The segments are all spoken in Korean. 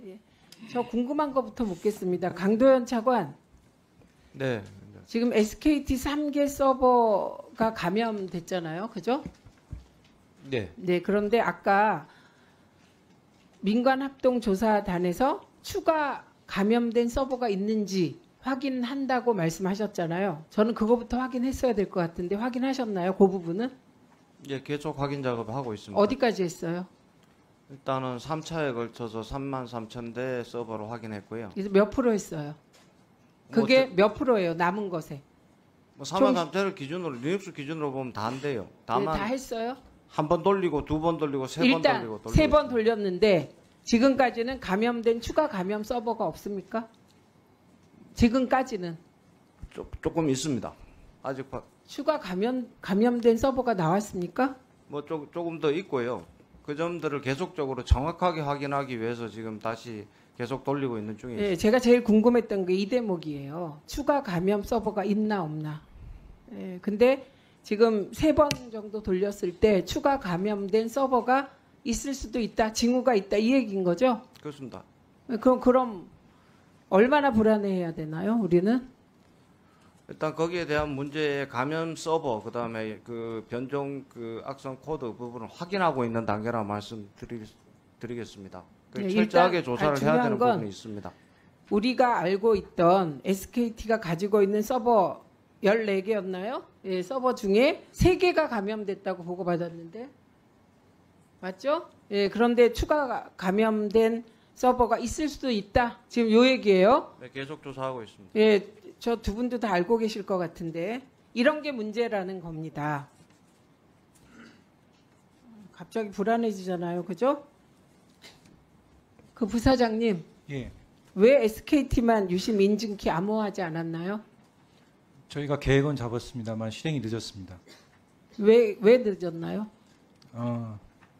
예. 저 궁금한 것부터 묻겠습니다. 강도현 차관. 네. 지금 SKT 3개 서버가 감염됐잖아요. 그죠? 네. 네. 그런데 아까 민관합동조사단에서 추가 감염된 서버가 있는지 확인한다고 말씀하셨잖아요. 저는 그거부터 확인했어야 될 것 같은데 확인하셨나요? 그 부분은? 예, 계속 확인 작업을 하고 있습니다. 어디까지 했어요? 일단은 3차에 걸쳐서 33,000대 서버로 확인했고요. 그래서 몇 프로 했어요? 그게 몇 프로예요? 남은 것에? 뭐 33,000대를 기준으로 리눅스 기준으로 보면 다 안 돼요. 네, 다만 다 했어요? 한 번 돌리고 두 번 돌리고 세 번 일단 돌리고 세 번 있습니다. 돌렸는데 지금까지는 감염된 추가 감염 서버가 없습니까? 지금까지는 조금 있습니다. 아직 추가 감염된 서버가 나왔습니까? 뭐 조금 더 있고요. 그 점들을 계속적으로 정확하게 확인하기 위해서 지금 다시 계속 돌리고 있는 중이에요. 예, 제가 제일 궁금했던 게 이 대목이에요. 추가 감염 서버가 있나 없나. 예, 근데 지금 3번 정도 돌렸을 때 추가 감염된 서버가 있을 수도 있다, 징후가 있다 이 얘기인 거죠? 그렇습니다. 그럼 얼마나 불안해해야 되나요? 우리는? 일단 거기에 대한 문제의 감염 서버 그다음에 그 변종 그 악성 코드 부분을 확인하고 있는 단계라 말씀드리겠습니다. 네, 철저하게 일단 조사를 해야 되는 부분이 있습니다. 우리가 알고 있던 SKT가 가지고 있는 서버 14개였나요? 예, 서버 중에 3개가 감염됐다고 보고받았는데 맞죠? 예, 그런데 추가 감염된 서버가 있을 수도 있다. 지금 요 얘기예요. 네, 계속 조사하고 있습니다. 예, 저 두 분도 다 알고 계실 것 같은데 이런 게 문제라는 겁니다. 갑자기 불안해지잖아요. 그죠? 그 부사장님. 예. 왜 SKT만 유심 인증키 암호화하지 않았나요? 저희가 계획은 잡았습니다만 실행이 늦었습니다. 왜 늦었나요?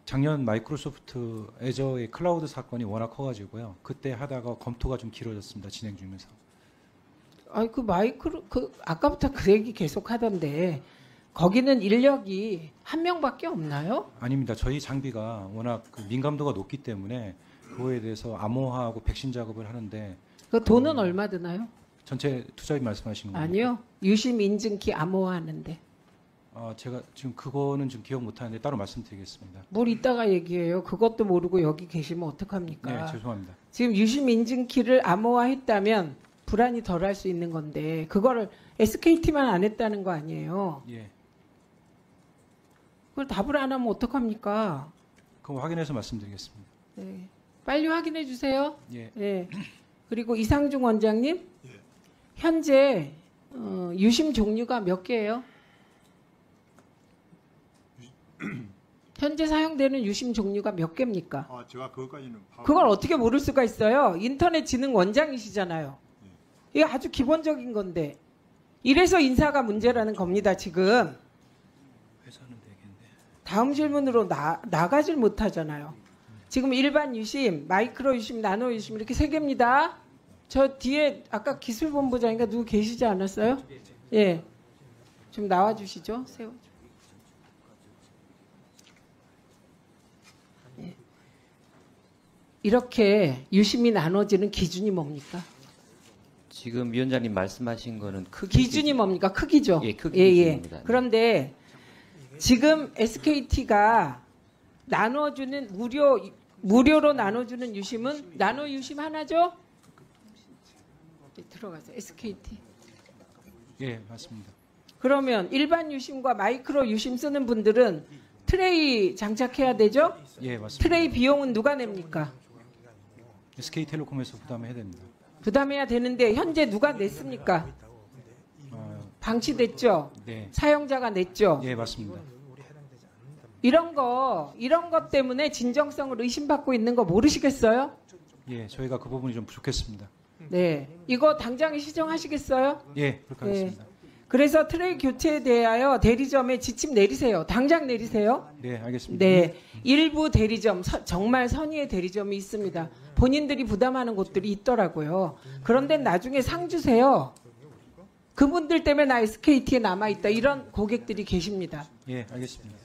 작년 마이크로소프트 애저의 클라우드 사건이 워낙 커가지고요. 그때 하다가 검토가 좀 길어졌습니다. 진행 중에서. 아니 아까부터 그 얘기 계속 하던데 거기는 인력이 한 명밖에 없나요? 아닙니다. 저희 장비가 워낙 그 민감도가 높기 때문에 그거에 대해서 암호화하고 백신 작업을 하는데 그 돈은 얼마 드나요? 전체 투자비 말씀하시는 거예요? 아니요. 유심 인증키 암호화하는데. 제가 지금 그거는 좀 기억 못하는데 따로 말씀드리겠습니다. 뭘 이따가 얘기해요. 그것도 모르고 여기 계시면 어떡합니까? 네, 죄송합니다. 지금 유심 인증키를 암호화했다면 불안이 덜할 수 있는 건데 그거를 SKT만 안 했다는 거 아니에요. 예. 그걸 답을 안 하면 어떡합니까? 그거 확인해서 말씀드리겠습니다. 네. 빨리 확인해 주세요. 예. 네. 그리고 이상중 원장님, 예. 현재 유심 종류가 몇 개예요? 현재 사용되는 유심 종류가 몇 개입니까? 제가 그것까지는 그걸 어떻게 모를 수가 있어요? 인터넷 지능 원장이시잖아요. 이게 아주 기본적인 건데 이래서 인사가 문제라는 겁니다. 지금 다음 질문으로 나가질 못하잖아요. 지금 일반 유심, 마이크로 유심, 나노 유심 이렇게 3개입니다. 저 뒤에 아까 기술본부장인가 누구 계시지 않았어요? 예, 좀 나와주시죠. 예. 이렇게 유심이 나눠지는 기준이 뭡니까? 지금 위원장님 말씀하신 거는 기준이 뭡니까? 크기죠. 예, 크기 기준입니다. 그런데 지금 SKT가 나눠주는 무료로 나눠주는 유심은 나노 유심 하나죠? 네, 들어가세요. SKT. 예, 맞습니다. 그러면 일반 유심과 마이크로 유심 쓰는 분들은 트레이 장착해야 되죠? 예, 맞습니다. 트레이 비용은 누가 냅니까? SK텔레콤에서 부담해야 됩니다. 부담해야 되는데 현재 누가 냈습니까? 방치됐죠? 네. 사용자가 냈죠? 예, 맞습니다. 이런 것 때문에 진정성을 의심받고 있는 거 모르시겠어요? 예, 저희가 그 부분이 좀 부족했습니다. 네. 이거 당장 시정하시겠어요? 예, 그렇게 하겠습니다. 그래서 트레이 교체에 대하여 대리점에 지침 내리세요. 당장 내리세요. 네, 알겠습니다. 네. 일부 대리점, 정말 선의의 대리점이 있습니다. 본인들이 부담하는 곳들이 있더라고요. 그런데 나중에 상 주세요. 그분들 때문에 나 SKT에 남아있다. 이런 고객들이 계십니다. 예, 알겠습니다.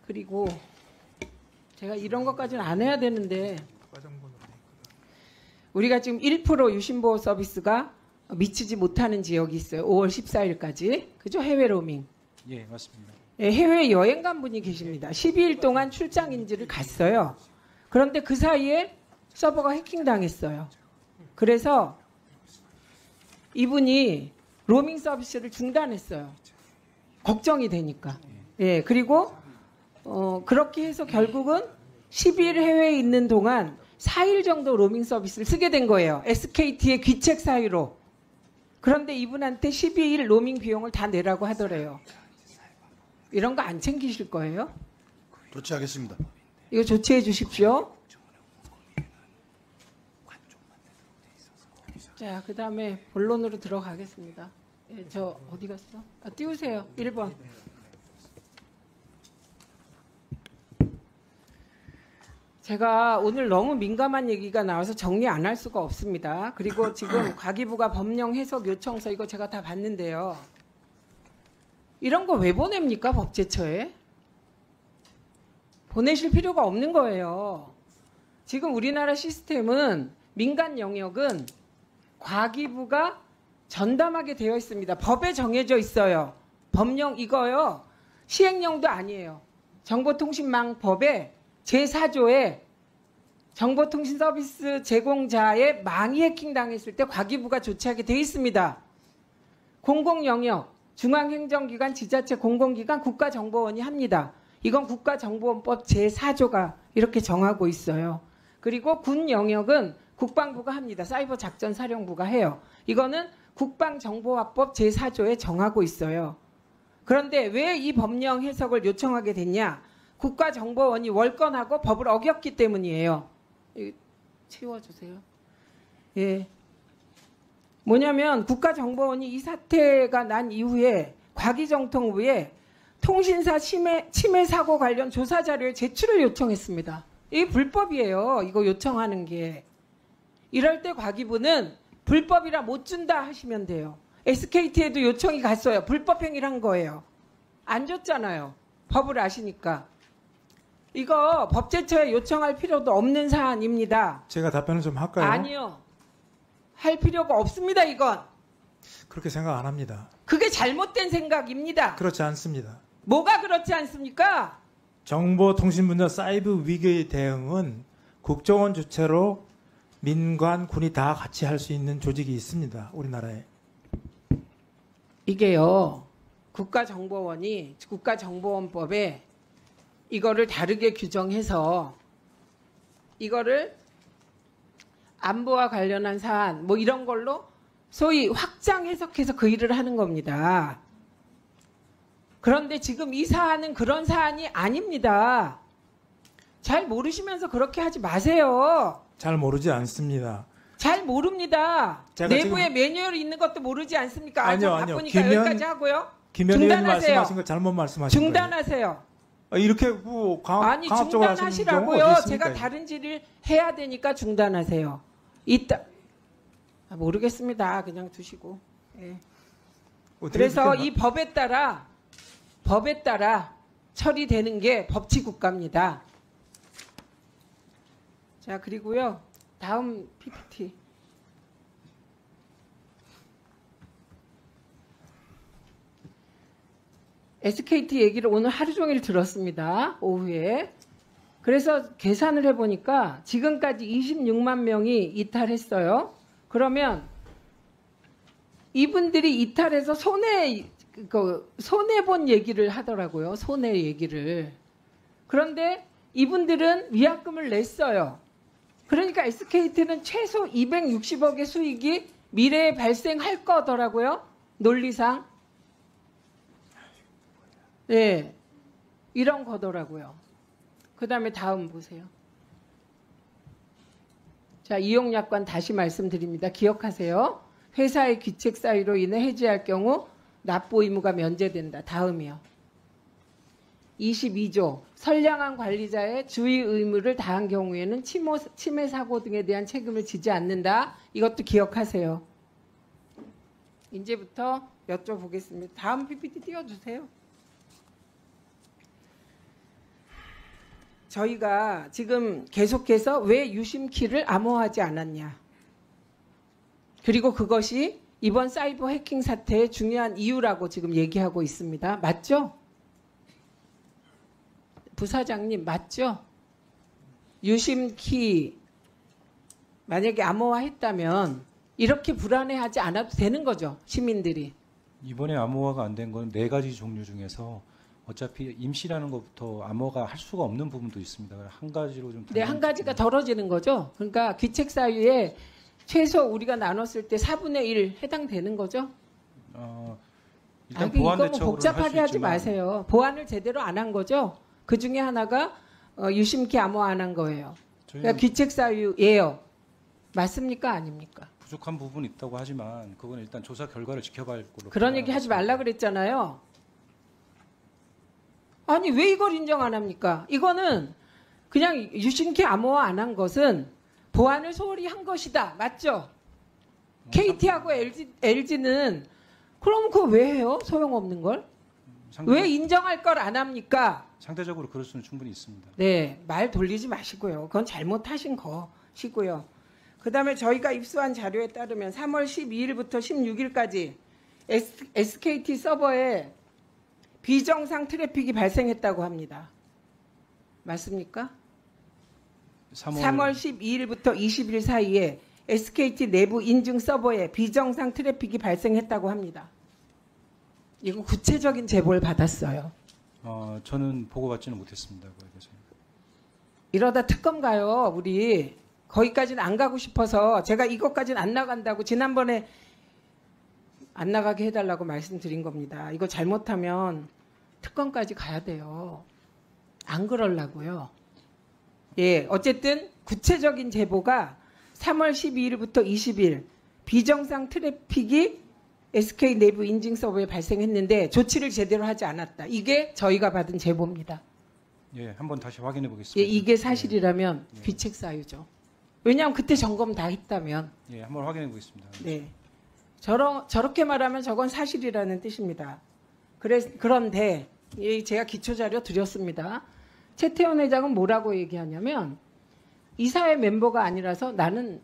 그리고 제가 이런 것까지는 안 해야 되는데 우리가 지금 1% 유심보호 서비스가 미치지 못하는 지역이 있어요. 5월 14일까지. 그죠? 해외 로밍. 예, 맞습니다. 예, 해외 여행 간 분이 계십니다. 12일 동안 출장인지를 갔어요. 그런데 그 사이에 서버가 해킹당했어요. 그래서 이분이 로밍 서비스를 중단했어요. 걱정이 되니까. 예, 그리고 그렇게 해서 결국은 10일 해외에 있는 동안 4일 정도 로밍 서비스를 쓰게 된 거예요. SKT의 귀책 사유로. 그런데 이분한테 12일 로밍 비용을 다 내라고 하더래요. 이런 거 안 챙기실 거예요? 조치하겠습니다. 이거 조치해 주십시오. 자, 그 다음에 본론으로 들어가겠습니다. 예, 저 어디 갔어? 띄우세요. 1번. 제가 오늘 너무 민감한 얘기가 나와서 정리 안 할 수가 없습니다. 그리고 지금 과기부가 법령 해석 요청서 이거 제가 다 봤는데요. 이런 거 왜 보냅니까? 법제처에? 보내실 필요가 없는 거예요. 지금 우리나라 시스템은 민간 영역은 과기부가 전담하게 되어 있습니다. 법에 정해져 있어요. 법령 이거요. 시행령도 아니에요. 정보통신망법에 제4조에 정보통신 서비스 제공자의 망이 해킹당했을 때 과기부가 조치하게 되어 있습니다. 공공영역, 중앙행정기관, 지자체, 공공기관, 국가정보원이 합니다. 이건 국가정보원법 제4조가 이렇게 정하고 있어요. 그리고 군 영역은 국방부가 합니다. 사이버작전사령부가 해요. 이거는 국방정보화법 제4조에 정하고 있어요. 그런데 왜 이 법령 해석을 요청하게 됐냐? 국가정보원이 월권하고 법을 어겼기 때문이에요. 채워주세요. 예. 뭐냐면 국가정보원이 이 사태가 난 이후에 과기정통부에 통신사 침해 사고 관련 조사 자료의 제출을 요청했습니다. 이게 불법이에요. 이거 요청하는 게. 이럴 때 과기부는 불법이라 못 준다 하시면 돼요. SKT에도 요청이 갔어요. 불법 행위를 한 거예요. 안 줬잖아요. 법을 아시니까. 이거 법제처에 요청할 필요도 없는 사안입니다. 제가 답변을 좀 할까요? 아니요. 할 필요가 없습니다. 이건. 그렇게 생각 안 합니다. 그게 잘못된 생각입니다. 그렇지 않습니다. 뭐가 그렇지 않습니까? 정보통신 분야 사이버 위기 대응은 국정원 주체로 민관, 군이 다 같이 할 수 있는 조직이 있습니다. 우리나라에. 이게요. 국가정보원이 국가정보원법에 이거를 다르게 규정해서 이거를 안보와 관련한 사안 뭐 이런 걸로 소위 확장 해석해서 그 일을 하는 겁니다. 그런데 지금 이 사안은 그런 사안이 아닙니다. 잘 모르시면서 그렇게 하지 마세요. 잘 모르지 않습니다. 잘 모릅니다. 제가 내부에 지금- 매뉴얼이 있는 것도 모르지 않습니까? 아니요, 아주 아니요. 바쁘니까 여기까지 하고요. 김현 의원님 중단하세요. 말씀하신 거 잘못 말씀하신 거예요. 중단하세요. 이렇게 뭐 아니 강압적으로 하시는 경우가 중단하시라고요. 어디 있습니까? 제가 다른 질을 해야 되니까 중단하세요. 이따 모르겠습니다. 그냥 두시고. 예. 어떻게 그래서 그렇게 이 법에 따라 처리되는 게 법치국가입니다. 자, 그리고요. 다음 PPT. SKT 얘기를 오늘 하루 종일 들었습니다. 오후에. 그래서 계산을 해보니까 지금까지 26만 명이 이탈했어요. 그러면 이분들이 이탈해서 손해본 얘기를 하더라고요. 손해 얘기를. 그런데 이분들은 위약금을 냈어요. 그러니까 SKT는 최소 260억의 수익이 미래에 발생할 거더라고요. 논리상. 네, 이런 거더라고요. 그 다음에 다음 보세요. 자, 이용약관 다시 말씀드립니다. 기억하세요. 회사의 귀책 사유로 인해 해지할 경우 납부 의무가 면제된다. 다음이요. 22조 선량한 관리자의 주의 의무를 다한 경우에는 침해 사고 등에 대한 책임을 지지 않는다. 이것도 기억하세요. 이제부터 여쭤보겠습니다. 다음 PPT 띄워주세요. 저희가 지금 계속해서 왜 유심키를 암호화하지 않았냐. 그리고 그것이 이번 사이버 해킹 사태의 중요한 이유라고 지금 얘기하고 있습니다. 맞죠? 부사장님 맞죠? 유심키 만약에 암호화했다면 이렇게 불안해하지 않아도 되는 거죠. 시민들이. 이번에 암호화가 안 된 건 4가지 종류 중에서 어차피 임시라는 것부터 암호화가 할 수가 없는 부분도 있습니다. 한 가지로 좀 네, 한 가지가 덜어지는 거죠. 그러니까 귀책 사유에 최소 우리가 나눴을 때 4분의 1 해당되는 거죠. 일단 보안 이거 뭐 대책으로 복잡하게 하지 마세요. 보안을 제대로 안 한 거죠. 그 중에 하나가 유심키 암호화 안 한 거예요. 그러니까 귀책 사유예요. 맞습니까? 아닙니까? 부족한 부분이 있다고 하지만 그건 일단 조사 결과를 지켜봐야 할 걸로. 그런 얘기 하지 말라 그랬잖아요. 아니 왜 이걸 인정 안 합니까? 이거는 그냥 유심키 암호화 안 한 것은 보안을 소홀히 한 것이다. 맞죠? KT하고 LG는 그럼 그거 왜 해요? 소용없는 걸? 왜 인정할 걸 안 합니까? 상대적으로 그럴 수는 충분히 있습니다. 네, 말 돌리지 마시고요. 그건 잘못하신 것이고요. 그다음에 저희가 입수한 자료에 따르면 3월 12일부터 16일까지 SKT 서버에 비정상 트래픽이 발생했다고 합니다. 맞습니까? 3월 12일부터 20일 사이에 SKT 내부 인증 서버에 비정상 트래픽이 발생했다고 합니다. 이거 구체적인 제보를 받았어요. 저는 보고받지는 못했습니다. 그거에 대해서. 이러다 특검 가요. 우리 거기까지는 안 가고 싶어서 제가 이것까지는 안 나간다고 지난번에 안 나가게 해달라고 말씀드린 겁니다. 이거 잘못하면 특검까지 가야 돼요. 안 그러려고요. 예, 어쨌든 구체적인 제보가 3월 12일부터 20일 비정상 트래픽이 SK 내부 인증 서버에 발생했는데 조치를 제대로 하지 않았다. 이게 저희가 받은 제보입니다. 예, 한번 다시 확인해 예, 보겠습니다. 이게 사실이라면 귀책 사유죠. 왜냐하면 그때 점검 다 했다면. 예, 한번 확인해 보겠습니다. 네. 저렇게 말하면 저건 사실이라는 뜻입니다. 그런데 제가 기초자료 드렸습니다. 최태원 회장은 뭐라고 얘기하냐면 이사회 멤버가 아니라서 나는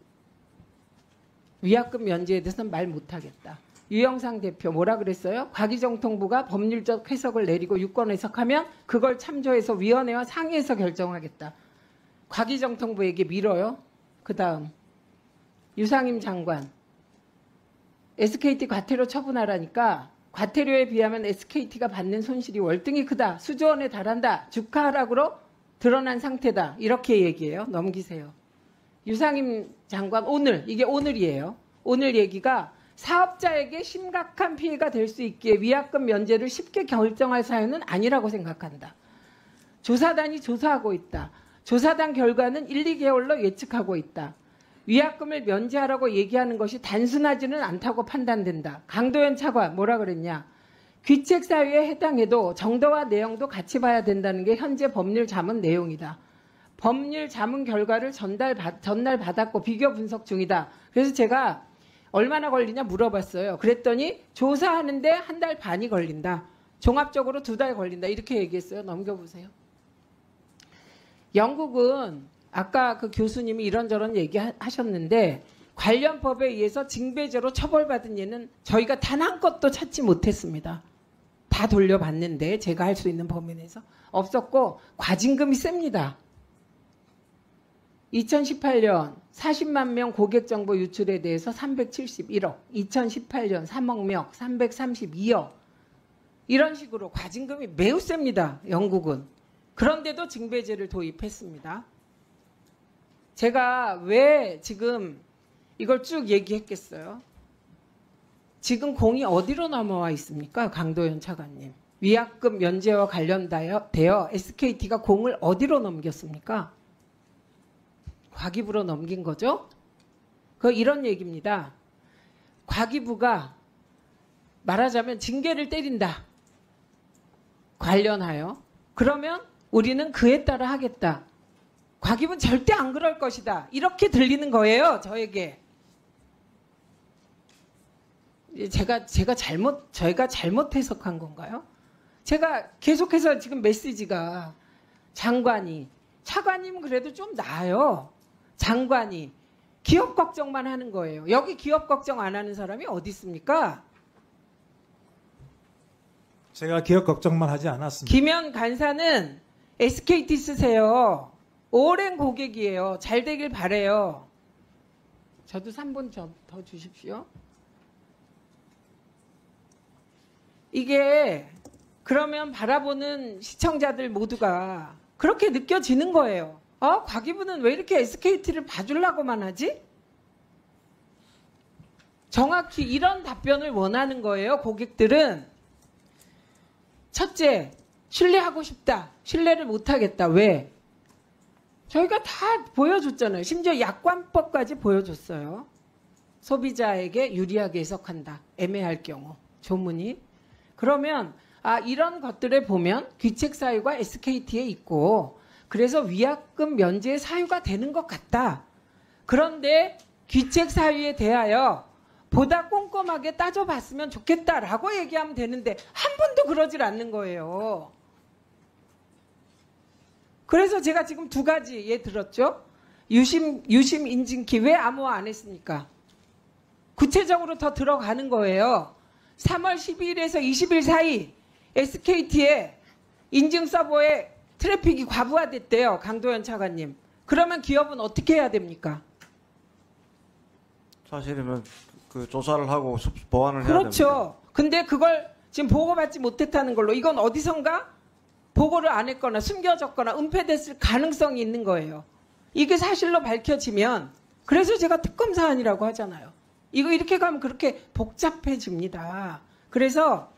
위약금 면제에 대해서는 말 못하겠다. 유영상 대표 뭐라 그랬어요? 과기정통부가 법률적 해석을 내리고 유권 해석하면 그걸 참조해서 위원회와 상의해서 결정하겠다. 과기정통부에게 밀어요. 그 다음 유상임 장관 SKT 과태료 처분하라니까 과태료에 비하면 SKT가 받는 손실이 월등히 크다. 수조원에 달한다. 주가 하락으로 드러난 상태다. 이렇게 얘기해요. 넘기세요. 유상임 장관 이게 오늘이에요. 오늘 얘기가 사업자에게 심각한 피해가 될 수 있기에 위약금 면제를 쉽게 결정할 사유는 아니라고 생각한다. 조사단이 조사하고 있다. 조사단 결과는 1, 2개월로 예측하고 있다. 위약금을 면제하라고 얘기하는 것이 단순하지는 않다고 판단된다. 강도현 차관 뭐라 그랬냐. 귀책 사유에 해당해도 정도와 내용도 같이 봐야 된다는 게 현재 법률 자문 내용이다. 법률 자문 결과를 전날 받았고 비교 분석 중이다. 그래서 제가 얼마나 걸리냐 물어봤어요. 그랬더니 조사하는데 1달 반이 걸린다. 종합적으로 2달 걸린다. 이렇게 얘기했어요. 넘겨보세요. 영국은 아까 그 교수님이 이런저런 얘기하셨는데 관련 법에 의해서 징배제로 처벌받은 예는 저희가 단 한 건도 찾지 못했습니다. 다 돌려봤는데 제가 할 수 있는 범위 내에서 없었고 과징금이 셉니다. 2018년 40만 명 고객 정보 유출에 대해서 371억, 2018년 3억 명 332억 이런 식으로 과징금이 매우 셉니다. 영국은. 그런데도 징배제를 도입했습니다. 제가 왜 지금 이걸 쭉 얘기했겠어요? 지금 공이 어디로 넘어와 있습니까? 강도현 차관님. 위약금 면제와 관련되어 SKT가 공을 어디로 넘겼습니까? 과기부로 넘긴 거죠? 이런 얘기입니다. 과기부가 말하자면 징계를 때린다. 관련하여. 그러면 우리는 그에 따라 하겠다. 과기부는 절대 안 그럴 것이다. 이렇게 들리는 거예요. 저에게. 저희가 잘못 해석한 건가요? 제가 계속해서 지금 메시지가 차관님 그래도 좀 나아요. 장관이 기업 걱정만 하는 거예요. 여기 기업 걱정 안 하는 사람이 어디 있습니까? 제가 기업 걱정만 하지 않았습니다. 김현 간사는 SKT 쓰세요. 오랜 고객이에요. 잘 되길 바래요. 저도 3분 더 주십시오. 이게 그러면 바라보는 시청자들 모두가 그렇게 느껴지는 거예요. 과기부는 왜 이렇게 SKT를 봐주려고만 하지? 정확히 이런 답변을 원하는 거예요. 고객들은. 첫째, 신뢰하고 싶다. 신뢰를 못하겠다. 왜? 저희가 다 보여줬잖아요. 심지어 약관법까지 보여줬어요. 소비자에게 유리하게 해석한다. 애매할 경우. 조문이. 그러면 이런 것들에 보면 귀책 사유가 SKT에 있고 그래서 위약금 면제 사유가 되는 것 같다. 그런데 귀책 사유에 대하여 보다 꼼꼼하게 따져봤으면 좋겠다라고 얘기하면 되는데 한 번도 그러질 않는 거예요. 그래서 제가 지금 두 가지 예 들었죠. 유심 인증키 왜 암호화 안 했습니까? 구체적으로 더 들어가는 거예요. 3월 12일에서 20일 사이 SKT의 인증 서버에 트래픽이 과부하됐대요. 강도현 차관님. 그러면 기업은 어떻게 해야 됩니까? 사실이면 그 조사를 하고 보완을 해야 됩니다. 그렇죠. 근데 그걸 지금 보고받지 못했다는 걸로 이건 어디선가 보고를 안 했거나 숨겨졌거나 은폐됐을 가능성이 있는 거예요. 이게 사실로 밝혀지면 그래서 제가 특검 사안이라고 하잖아요. 이거 이렇게 가면 그렇게 복잡해집니다. 그래서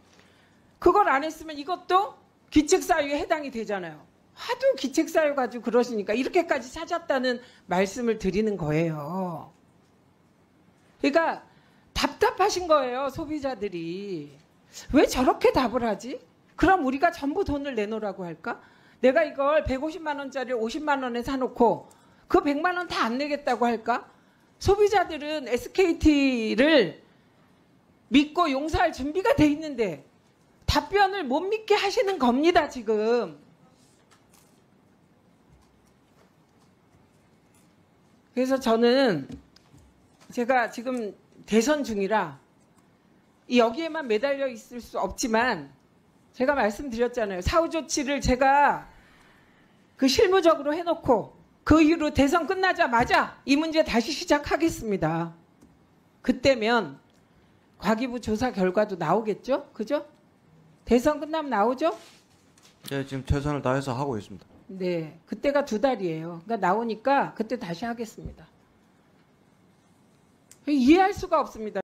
그걸 안 했으면 이것도 귀책 사유에 해당이 되잖아요. 하도 귀책 사유 가지고 그러시니까 이렇게까지 찾았다는 말씀을 드리는 거예요. 그러니까 답답하신 거예요. 소비자들이. 왜 저렇게 답을 하지? 그럼 우리가 전부 돈을 내놓으라고 할까? 내가 이걸 150만 원짜리 50만 원에 사놓고 그 100만 원 다 안 내겠다고 할까? 소비자들은 SKT를 믿고 용서할 준비가 돼 있는데 답변을 못 믿게 하시는 겁니다, 지금. 그래서 저는 제가 지금 대선 중이라 여기에만 매달려 있을 수 없지만 제가 말씀드렸잖아요. 사후 조치를 제가 그 실무적으로 해놓고 그 이후로 대선 끝나자마자 이 문제 다시 시작하겠습니다. 그때면 과기부 조사 결과도 나오겠죠? 그죠? 대선 끝나면 나오죠? 네, 지금 최선을 다해서 하고 있습니다. 네, 그때가 2달이에요. 그러니까 나오니까 그때 다시 하겠습니다. 이해할 수가 없습니다.